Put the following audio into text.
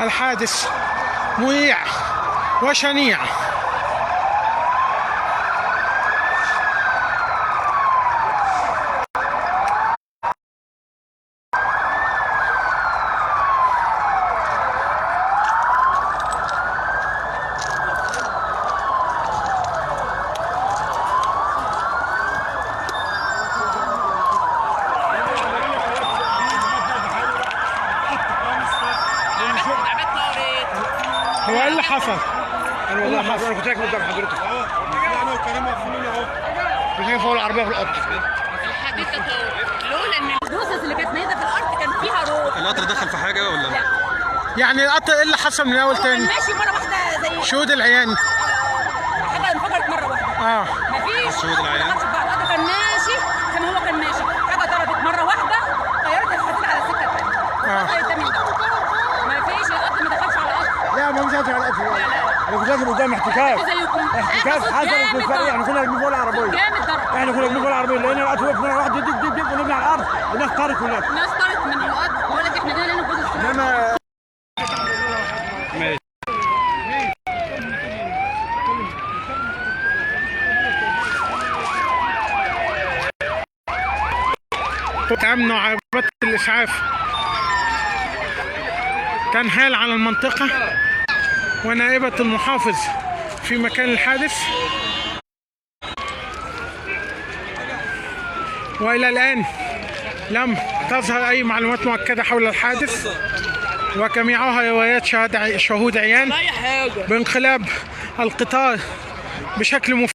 الحادث مويع وشنيع. هو ايه اللي حصل؟ انا والله ما انا كنت راكب قدام حضرتك انا وكريم واقفين اهو مش فوق العربيه في القطر. الحادثه لولا ان الجثث اللي كانت ميته في الارض كان فيها روح. القطر دخل في حاجه ولا لا؟ يعني القطر ايه اللي حصل من الاول تاني؟ ماشي مره واحده زي شهود العيان حاجه انفجرت مره واحده. مفيش شهود العيان القطر كان ماشي زي ما هو كان ماشي، حاجه ضربت مره واحده طيرت الحديد على السكه الثانيه. مفيش القطر ما دخلش على القطر. لا ما مش على القطر. انا كنت راكب قدام احتكاك حصل في الفريق. احنا كنا راكبين فوق العربيه جامد ضرب. احنا كنا راكبين فوق العربيه لقينا القطر وقف مره واحده دب دب دب ونبني على الارض والناس طارت كلها. الناس طارت من القطر بقول لك احنا جايين لنا جزء انما أمن وعربات الإسعاف تنهال على المنطقة، ونائبة المحافظ في مكان الحادث، وإلى الآن لم تظهر أي معلومات مؤكدة حول الحادث، وجميعها روايات شهود عيان بانقلاب القطار بشكل